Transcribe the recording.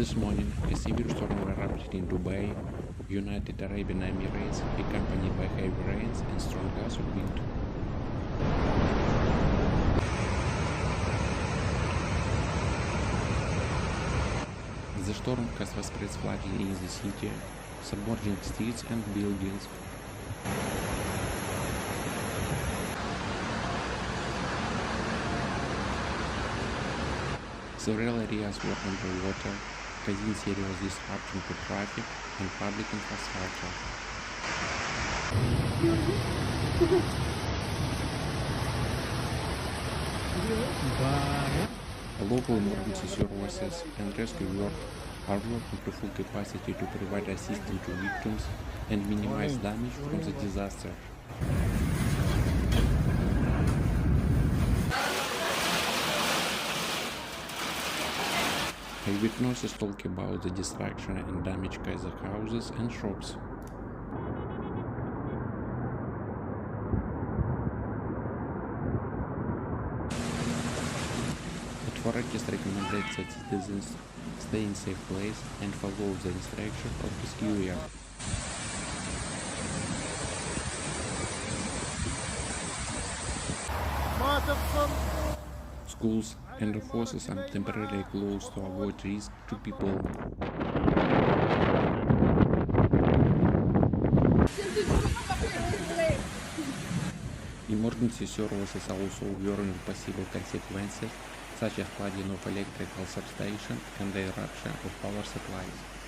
This morning, a severe storm erupted in Dubai, United Arab Emirates, accompanied by heavy rains and strong gusts of wind. The storm has widespread flooding in the city, submerging streets and buildings. Several areas were underwater, causing serious disruption to traffic and public infrastructure. Local emergency services and rescue work are working to full capacity to provide assistance to victims and minimize damage from the disaster. Eyewitnesses talk about the destruction and damage caused the houses and shops. Authorities recommend that citizens stay in safe place and follow the instructions of rescuers. Schools and offices are temporarily closed to avoid risk to people. Emergency services are also warning possible consequences such as flooding of electrical substation and the eruption of power supplies.